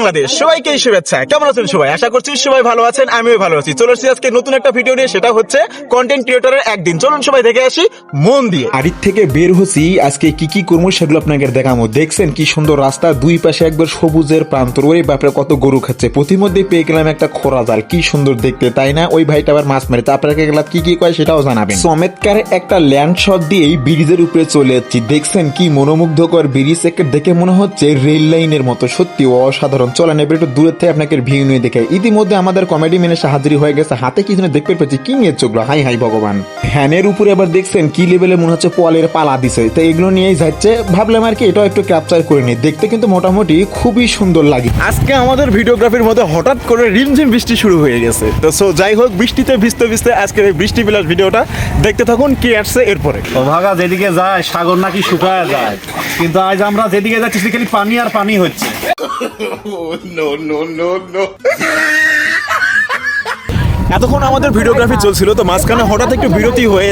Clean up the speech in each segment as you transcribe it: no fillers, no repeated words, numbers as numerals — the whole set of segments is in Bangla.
বাংলাদেশ, সবাইকে শুভেচ্ছা। কেমন আছেন সবাই? আশা করছি সবাই ভালো আছেন, আমিও ভালো আছি। চলে আসছি আজকে নতুন একটা ভিডিও নিয়ে, সেটা হচ্ছে কন্টেন্ট ক্রিয়েটরের একদিন। চলুন সবাই দেখে আসি মন দিয়ে। বাড়ির থেকে বের হচ্ছি, আজকে কি কি করবো সেগুলো আপনাকে দেখাবো। দেখছেন কি সুন্দর রাস্তা, দুই পাশে একবার সবুজের প্রান্তর। ওই বাপরে কত গরু খাচ্ছে। প্রতিমধ্যে পেয়ে গেলাম একটা খোরা জাল, কি সুন্দর দেখতে তাই না? ওই ভাইটা আবার মাছ মারে, তা আপনাকে গেলাম কি কি কয় সেটাও জানাবেন। চমৎকার একটা ল্যান্ড শট দিয়েই ব্রিজের উপরে চলে যাচ্ছি। দেখছেন কি মনোমুগ্ধকর ব্রিজ, দেখে মনে হচ্ছে রেল লাইনের মতো, সত্যি অসাধারণ। চলেন এবার একটু দূরের থেকে আপনাকে ভিউ নিয়ে দেখাই। ইতিমধ্যে আমাদের কমেডি ম্যানের সাহায্য হয়ে গেছে, হাতে কি যেন দেখতে পাচ্ছি, কি নিয়ে চোখলো, হাই হাই ভগবান। হ্যানের উপরে আবার দেখছেন কি লেভেলে মনে হচ্ছে পোয়ালের পালা দিছে, তো এগুলো নিয়েই যাচ্ছে। ভাবলাম আর কি এটাও একটু ক্যাপচার করে নিই, দেখতে কিন্তু মোটামুটি খুবই সুন্দর লাগে। আজকে আমাদের ভিডিওগ্রাফির মধ্যে হঠাৎ করে রিমঝিম বৃষ্টি শুরু হয়ে গেছে। তো সো যাই হোক, বৃষ্টিতে ভিজতে ভিজতে আজকের এই বৃষ্টি বিলাস ভিডিওটা দেখতে থাকুন কি আসছে এরপরে। ও ভাগা যেদিকে যায় সাগর নাকি শুকায় যায়, কিন্তু আজ আমরা যেদিকে যাচ্ছি খালি পানি আর পানি হচ্ছে। এতক্ষণ আমাদের ভিডিওগ্রাফি চলছিল, তো মাঝখানে হঠাৎ একটু বিরতি হয়ে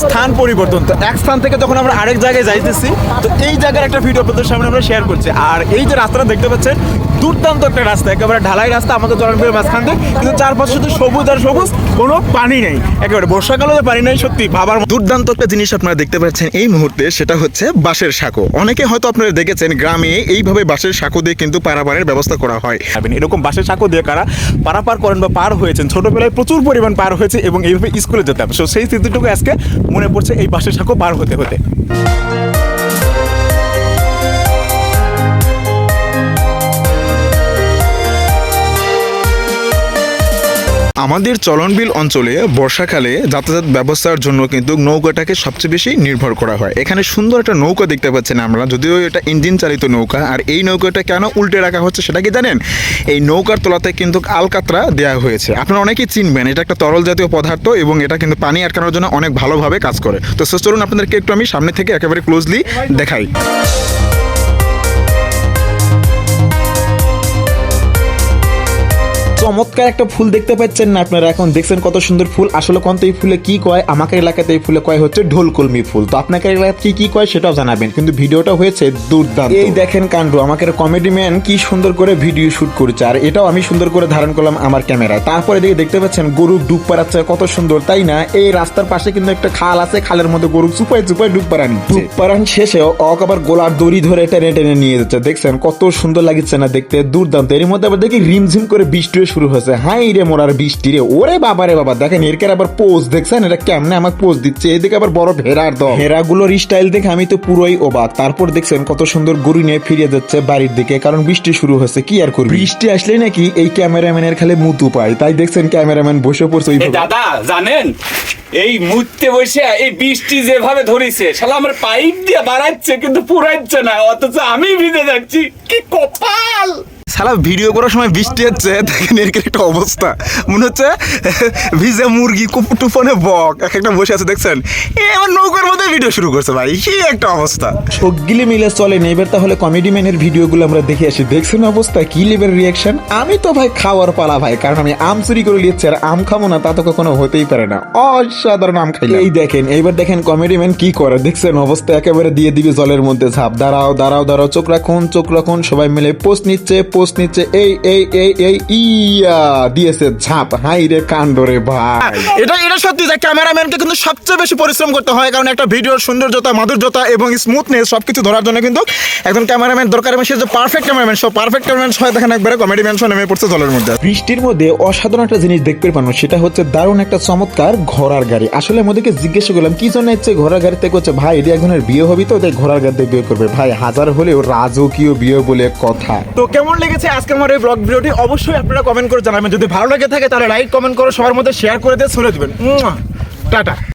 স্থান পরিবর্তন, তো এক স্থান থেকে যখন আমরা আরেক জায়গায় যাইতেছি, তো এই জায়গার একটা ভিডিও আপনাদের সামনে আমরা শেয়ার করছি। আর এই যে রাস্তাটা দেখতে পাচ্ছেন, দুর্দান্ত একটা রাস্তা, একেবারে ঢালাই রাস্তা আমাদের জনপ্রিয় মাঝখান থেকে, কিন্তু চারপাশে শুধু সবুজ আর সবুজ, কোনো পানি নেই। একেবারে বর্ষাকালে যে পানি নেই, সত্যি ভাবার দুর্দান্ত একটা জিনিস আপনারা দেখতে পাচ্ছেন এই মুহূর্তে, সেটা হচ্ছে বাঁশের সাঁকো। অনেকে হয়তো আপনারা দেখেছেন গ্রামে এইভাবে বাঁশের সাঁকো দিয়ে কিন্তু পারাপারের ব্যবস্থা করা হয়। এরকম বাঁশের সাঁকো দিয়ে কারা পারাপার করেন বা পার হয়েছেন, ছোটবেলায় প্রচুর পরিমাণ পার হয়েছে এবং এইভাবে স্কুলে যেতাম। সো সেই স্মৃতিটুকু আজকে মনে পড়ছে এই বাঁশের সাঁকো পার হতে হতে। আমাদের চলনবিল অঞ্চলে বর্ষাকালে যাতায়াত ব্যবস্থার জন্য কিন্তু নৌকাটাকে সবচেয়ে বেশি নির্ভর করা হয়। এখানে সুন্দর একটা নৌকা দেখতে পাচ্ছেন আমরা, যদিও এটা ইঞ্জিন চালিত নৌকা। আর এই নৌকাটা কেন উল্টে রাখা হচ্ছে সেটা কি জানেন? এই নৌকার তলাতে কিন্তু আলকাতরা দেওয়া হয়েছে। আপনারা অনেকেই চিনবেন, এটা একটা তরল জাতীয় পদার্থ এবং এটা কিন্তু পানি আটকানোর জন্য অনেক ভালোভাবে কাজ করে। তো চলুন আপনাদেরকে একটু আমি সামনে থেকে একেবারে ক্লোজলি দেখাই। চমৎকার একটা ফুল দেখতে পাচ্ছেন না আপনারা? এখন দেখছেন কত সুন্দর ফুল। আসলে কোন এই ফুলে কি কয়, আমাকে এলাকাতে এই ফুলে কয় হচ্ছে ঢোলকলমি ফুল। তো আপনাকে এলাকাতে কি কয় সেটাও জানাবেন, কিন্তু ভিডিওটা হয়েছে দুর্দান্ত। এই দেখেন কাণ্ড, আমাকে কমেডি ম্যান কি সুন্দর করে ভিডিও শুট করেছে, আর এটাও আমি সুন্দর করে ধারণ করলাম আমার ক্যামেরায়। তারপরে দিকে দেখতে পাচ্ছেন গরু ডুব পাড়াচ্ছে, কত সুন্দর তাই না? এই রাস্তার পাশে কিন্তু একটা খাল আছে, খালের মধ্যে গরু চুপাই চুপাই ডুব পাড়ানি। ডুব পাড়ান শেষে আবার গোলার দড়ি ধরে টেনে টেনে নিয়ে যাচ্ছে। দেখছেন কত সুন্দর লাগছে না দেখতে, দুর্দান্ত। এর মধ্যে আবার দেখি রিমঝিম করে বৃষ্টি শুরু হয়েছে। হাই রে মোরার বৃষ্টি রে, ওরে বাবা রে বাবা। দেখেন এর আবার পোজ দেখছেন, এটা কেমনে আমাকে পোজ দিচ্ছে। এদিকে আবার বড় ভেড়ার দল, ভেড়াগুলোর স্টাইল দেখে আমি তো পুরোই অবাক। তারপর দেখছেন কত সুন্দর গরু নিয়ে ফিরে যাচ্ছে বাড়ির দিকে, কারণ বৃষ্টি শুরু হয়েছে। কি আর করবি, বৃষ্টি আসলে নাকি এই ক্যামেরাম্যানের খালি মুতু পায়, তাই দেখছেন ক্যামেরাম্যান বসে পড়ছে। দাদা জানেন, এই মুহূর্তে বসে এই বৃষ্টি যেভাবে ধরেছে, শালা আমার পাইপ দিয়ে বাড়াচ্ছে কিন্তু পুরাচ্ছে না, অথচ আমি ভিজে যাচ্ছি। কি কপাল! সালা ভিডিও করার সময় বৃষ্টি হচ্ছে, দেখেন এর একটা অবস্থা, মনে হচ্ছে ভিজে মুরগি টুপনে বক এক একটা বসে আছে। দেখছেন এবার নৌকার মধ্যে ভিডিও শুরু করছে, ভাই কি একটা অবস্থা। সবগুলি মিলে চলে এবার তাহলে কমেডি ম্যানের ভিডিওগুলো আমরা দেখে আসি। দেখছেন অবস্থা, কি লেভেল রিয়াকশন। আমি তো ভাই খাওয়ার পালা ভাই, কারণ আমি আম চুরি করে নিচ্ছি, আর আম খাবো না তা তো কখনো হতেই পারে না। অসাধারণ আম খাই। এই দেখেন এইবার দেখেন কমেডি ম্যান কি করে। দেখছেন অবস্থা, একেবারে দিয়ে দিবে জলের মধ্যে ঝাঁপ। দাঁড়াও দাঁড়াও দাঁড়াও, চোখ রাখুন চোখ রাখুন। সবাই মিলে পোস্ট নিচ্ছে পোস্ট নিচ্ছে। এই এই এই এই ইয়া দিয়েছে ঝাঁপ। হাই রে কাণ্ড রে ভাই। এটা সত্যি যে ক্যামেরাম্যানকে কিন্তু সবচেয়ে বেশি পরিশ্রম করতে হয়, কারণ একটা ভিডিওর সৌন্দর্যতা, মাধুর্যতা এবং স্মুথনেস সবকিছু ধরার জন্য কিন্তু একজন ক্যামেরাম্যান দরকার, এবং সে যে পারফেক্ট ক্যামেরাম্যান, সব পারফেক্ট ক্যামেরাম্যান সবাই দেখেন একবারে কমেডি ম্যান সহ নেমে পড়ছে জলের মধ্যে। বৃষ্টির মধ্যে অসাধারণ একটা জিনিস দেখতে পানো, সেটা হচ্ছে দারুণ একটা চমৎকার ঘোড়ার গাড়ি। আসলে আমাদেরকে জিজ্ঞেস করলাম কি জন্য ইচ্ছে ঘোড়ার গাড়িতে করছে। ভাই এটা একজনের বিয়ে হবি তো, তাই ঘোড়ার গাড়িতে বিয়ে করবে। ভাই হাজার হলেও রাজকীয় বিয়ে বলে কথা। তো কেমন লেগেছে আজকে আমার এই ব্লগ ভিডিওটি অবশ্যই আপনারা কমেন্ট করে জানাবেন। যদি ভালো লাগে থাকে তাহলে লাইক কমেন্ট করে সবার মধ্যে শেয়ার করে দিয়ে ছড়িয়ে দেবেন। টাটা।